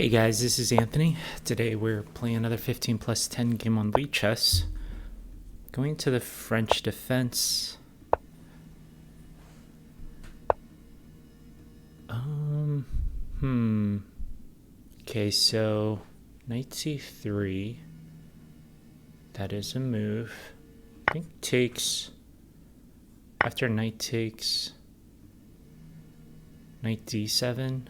Hey guys, this is Anthony. Today we're playing another 15 plus 10 game on Lichess. Going to the French defense. Okay, so knight c3. That is a move. I think takes. After knight takes. Knight d7.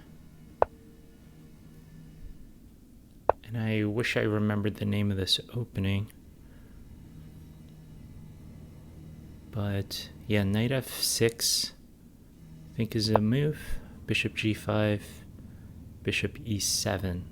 And I wish I remembered the name of this opening. But yeah, knight f6 I think is a move. Bishop g5, bishop e7.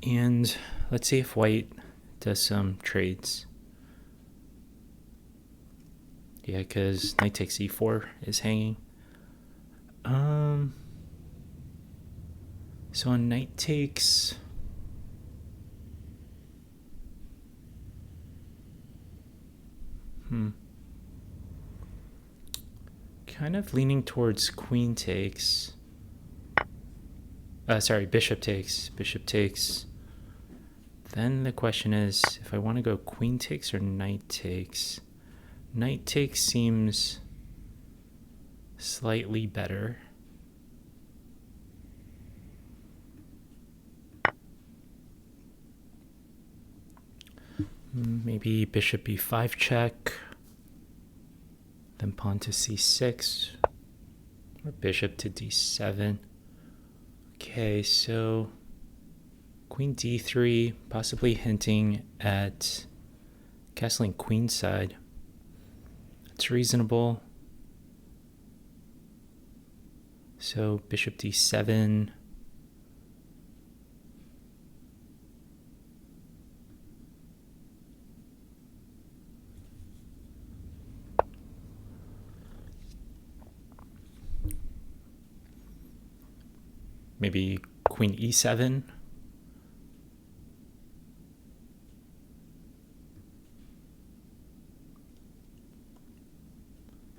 And let's see if white does some trades. Yeah, because knight takes e4 is hanging. So on knight takes, kind of leaning towards queen takes. Bishop takes. Bishop takes. Then the question is if I want to go queen takes or knight takes. Knight takes seems slightly better. Maybe bishop b5 check. Then pawn to c6. Or bishop to d7. Okay, so queen d3, possibly hinting at castling queenside. It's reasonable. So bishop d7. Maybe queen e7.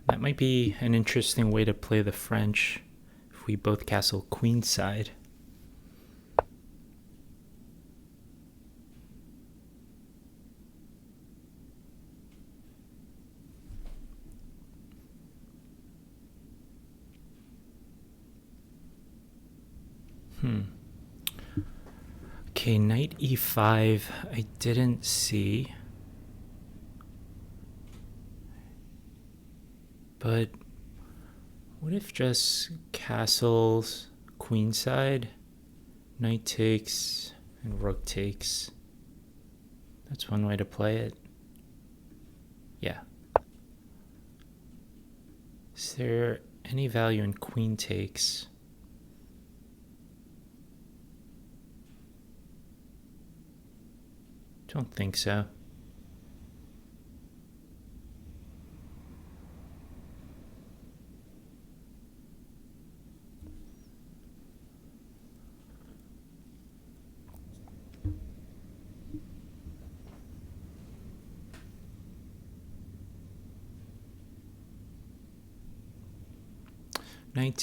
That might be an interesting way to play the French if we both castle queenside. Okay, knight e5 I didn't see. But what if just castles queenside, knight takes, and rook takes? That's one way to play it. Yeah. Is there any value in queen takes? Don't think so. Knight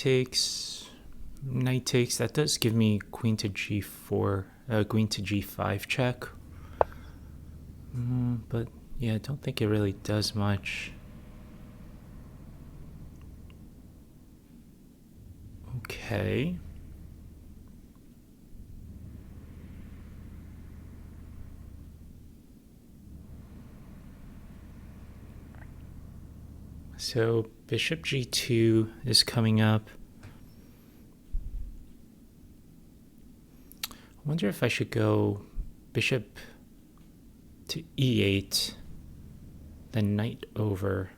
takes, that does give me queen to g4, queen to g5 check. But yeah, I don't think it really does much. Okay. So bishop g2 is coming up. I wonder if I should go bishop to e8, then knight over.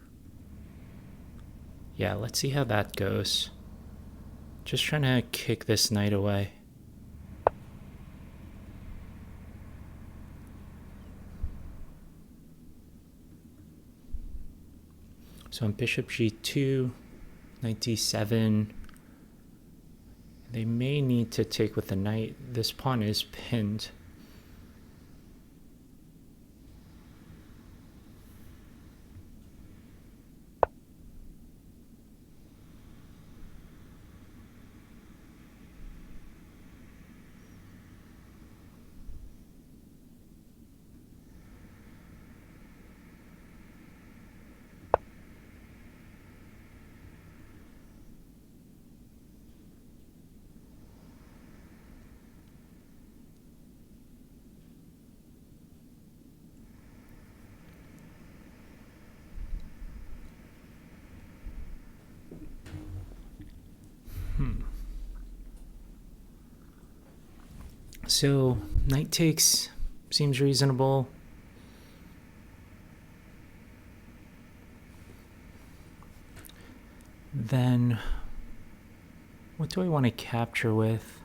Yeah, let's see how that goes. Just trying to kick this knight away. So on bishop g2, knight d7. They may need to take with the knight. This pawn is pinned. So knight takes seems reasonable. Then what do I want to capture with?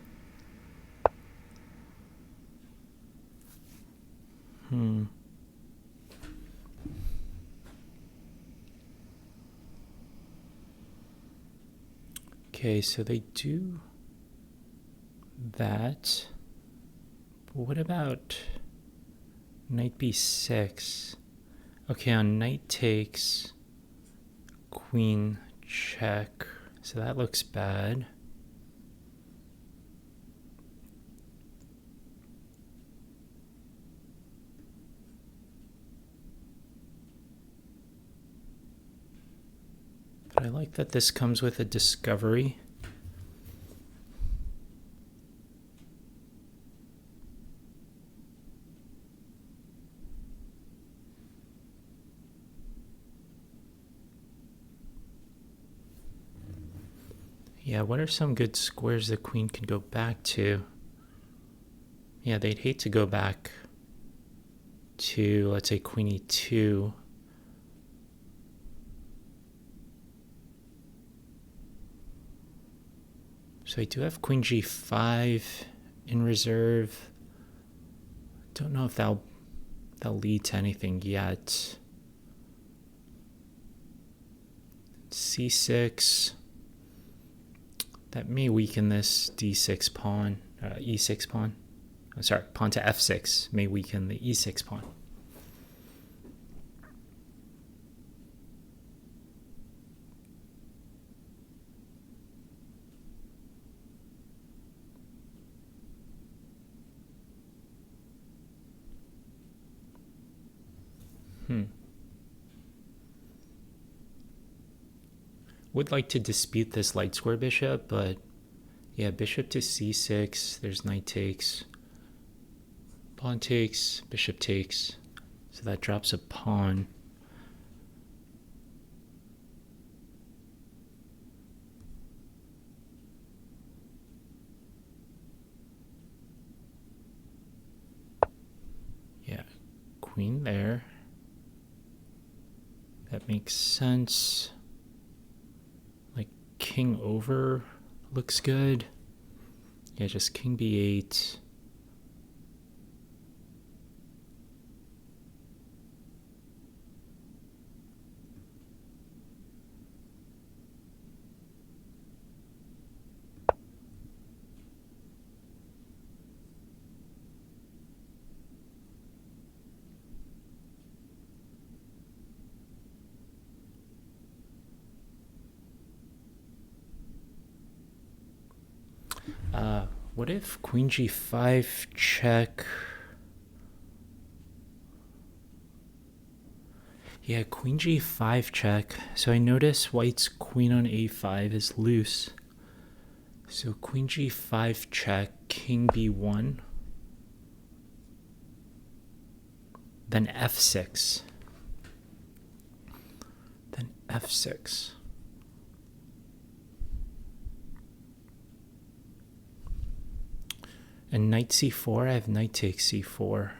Okay, so they do that. But what about knight b6? Okay, on knight takes, queen check. So that looks bad. But I like that this comes with a discovery. Yeah, what are some good squares the queen can go back to? Yeah, they'd hate to go back to, let's say, queen e2. So I do have queen g5 in reserve. Don't know if that'll lead to anything yet. c6. That may weaken this d6 pawn, e6 pawn. I'm sorry, pawn to f6 may weaken the e6 pawn. Would like to dispute this light square bishop, but yeah, bishop to c6, there's knight takes, pawn takes, bishop takes, so that drops a pawn. Yeah, queen there. That makes sense. Like king over looks good. Yeah, just king b8. What if queen g5 check? Yeah, queen g5 check. So I notice white's queen on a5 is loose. So queen g5 check, king b1, then f6, then f6. And knight c4, I have knight takes c4.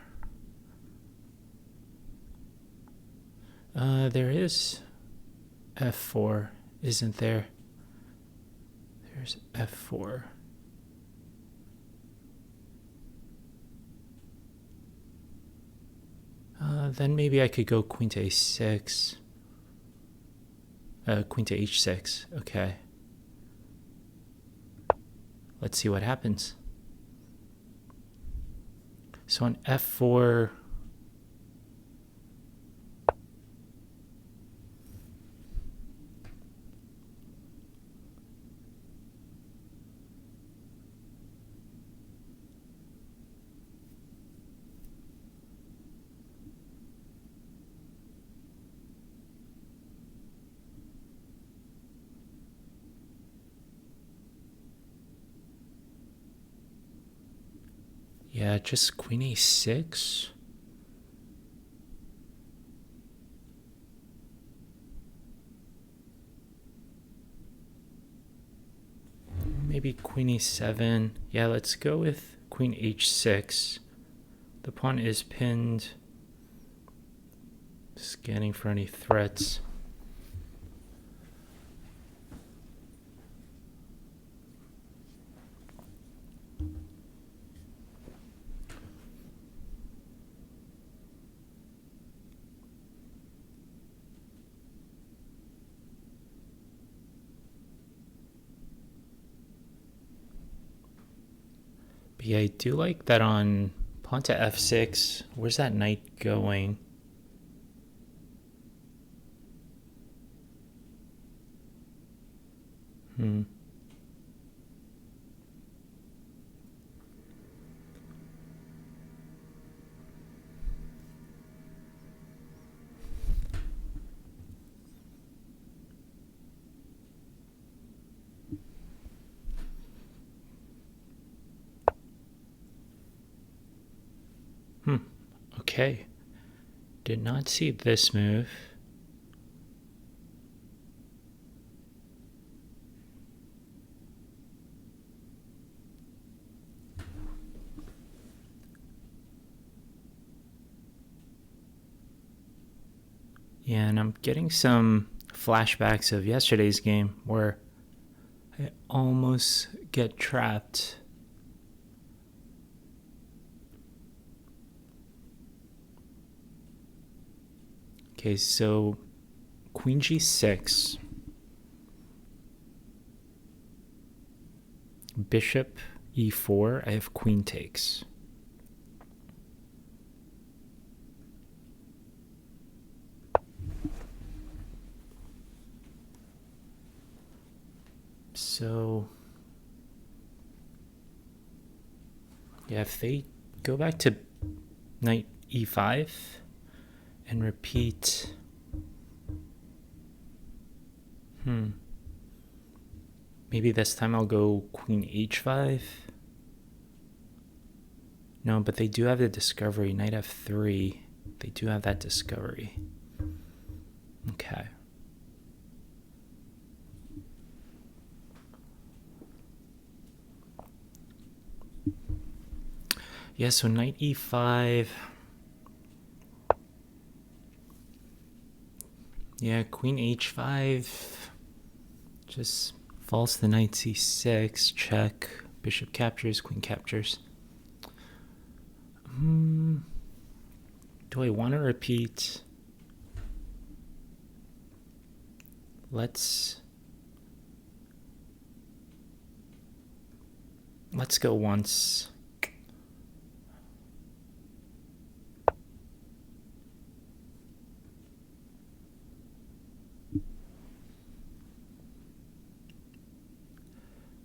There is f4, isn't there? There's f4. Then maybe I could go queen to a6. Queen to h6. Okay. Let's see what happens. So on f4, yeah, just queen a6. Maybe queen e7. Yeah, let's go with queen h6. The pawn is pinned. Scanning for any threats. But yeah, I do like that on pawn to f6. Where's that knight going? Okay. Did not see this move. Yeah, and I'm getting some flashbacks of yesterday's game where I almost get trapped. Okay, so queen g6, bishop e4, I have queen takes. So, yeah, if they go back to knight e5 and repeat, maybe this time I'll go queen h5. No, but they do have the discovery, knight f3. They do have that discovery. Okay. Yeah, so knight e5. Yeah, queen h5. Just falls to knight c6. Check. Bishop captures, queen captures. Do I want to repeat? Let's go once.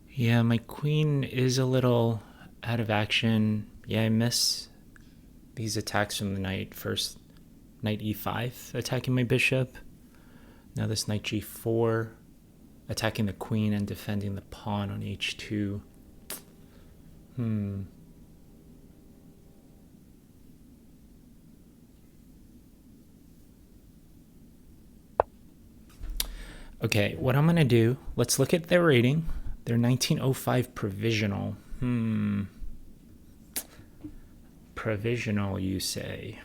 Yeah, my queen is a little out of action. Yeah, I miss these attacks from the knight. First, knight e5 attacking my bishop. Now this knight g4 attacking the queen and defending the pawn on h2. Okay, what I'm going to do, let's look at their rating. They're 1905 provisional. Provisional, you say?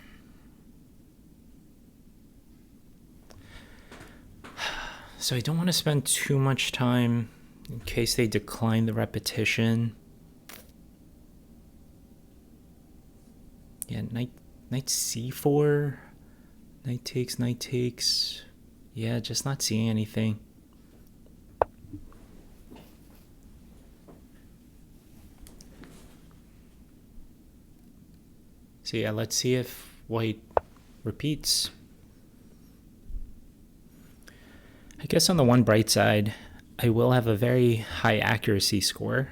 So I don't want to spend too much time in case they decline the repetition. Yeah, knight c4, knight takes. Yeah, just not seeing anything. So yeah, let's see if white repeats. I guess on the one bright side, I will have a very high accuracy score,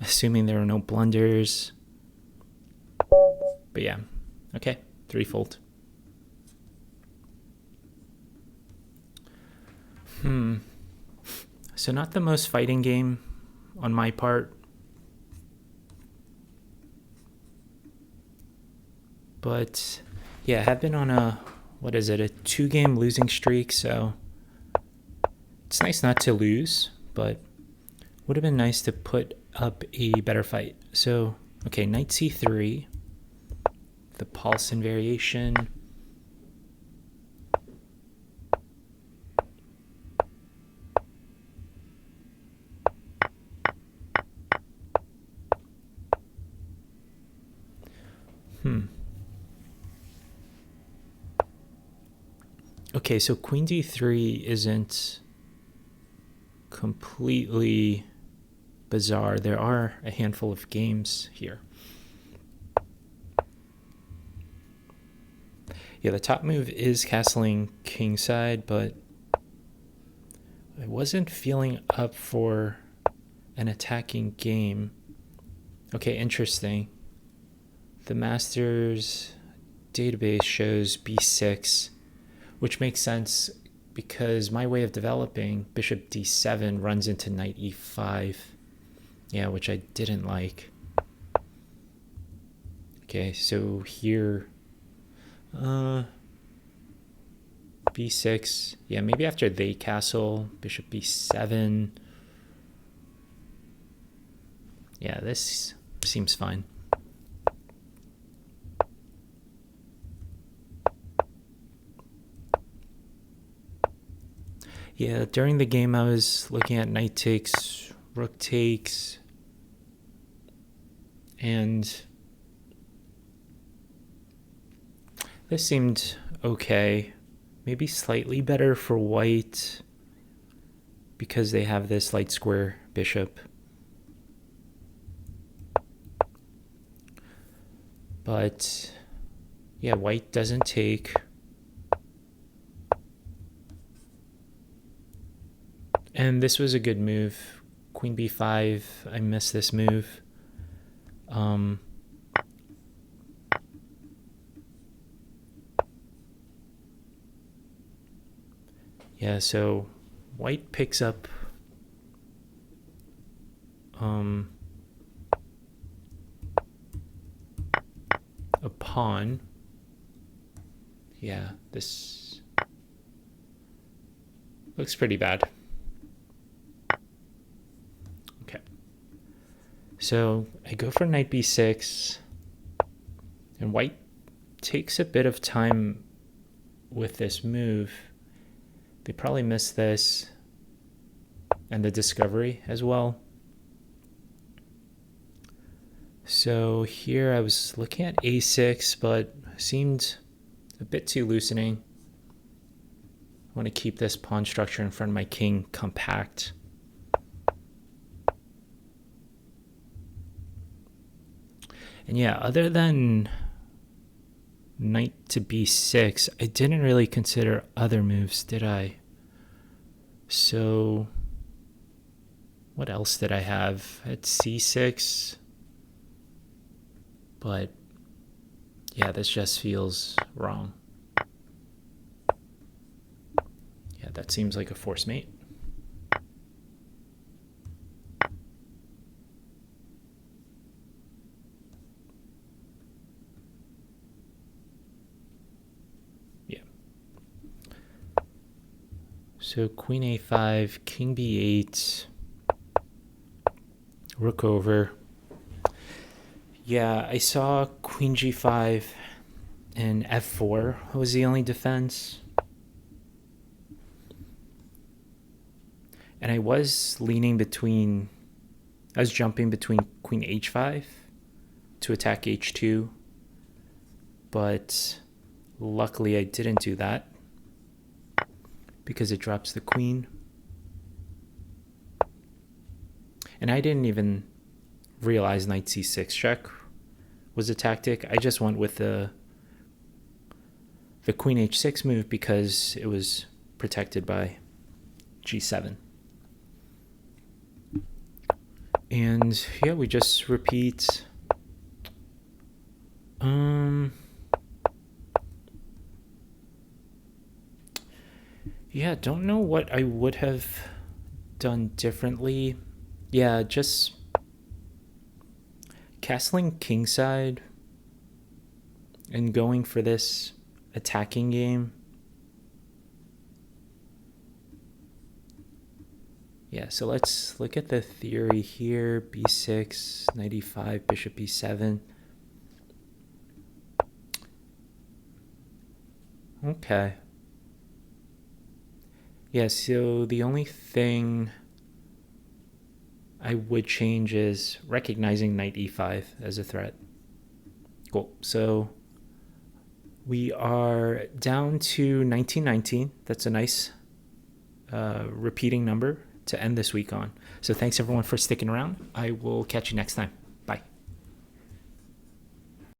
assuming there are no blunders. But yeah, okay, threefold. So not the most fighting game on my part. But yeah, I have been on a 2-game losing streak, so it's nice not to lose, but would have been nice to put up a better fight. So, okay, knight c3, the Paulsen variation. Okay, so queen d3 isn't completely bizarre. There are a handful of games here. Yeah, the top move is castling kingside, but I wasn't feeling up for an attacking game. Okay, interesting. The Masters database shows b6, which makes sense because my way of developing bishop d7 runs into knight e5. Yeah, which I didn't like. Okay, so here, b6. Yeah, maybe after they castle, bishop b7. Yeah, this seems fine. Yeah, during the game I was looking at knight takes, rook takes, and this seemed okay. Maybe slightly better for white because they have this light square bishop. But yeah, white doesn't take. And this was a good move. Queen b5, I missed this move. Yeah, so white picks up a pawn. Yeah, this looks pretty bad. Okay. So I go for knight b6, and white takes a bit of time with this move. They probably missed this and the discovery as well. So here I was looking at a6, but seemed a bit too loosening. I want to keep this pawn structure in front of my king compact. And yeah, other than knight to b6, I didn't really consider other moves, did I? So what else did I have? At c6, but yeah, this just feels wrong. Yeah, that seems like a force mate. Yeah. So queen a5, king b8, rook over. Yeah, I saw queen g5 and f4 was the only defense. And I was leaning between, I was jumping between queen h5 to attack h2, but luckily I didn't do that because it drops the queen. And I didn't even realize knight c6 check was a tactic. I just went with the queen h6 move because it was protected by g7. And yeah, we just repeat. Yeah, don't know what I would have done differently. Yeah, just castling kingside and going for this attacking game. Yeah, so let's look at the theory here. b6, knight e5, bishop e7. Okay. Yeah, so the only thing I would change is recognizing knight e5 as a threat. Cool. So we are down to 1919. That's a nice repeating number to end this week on. So thanks everyone for sticking around. I will catch you next time.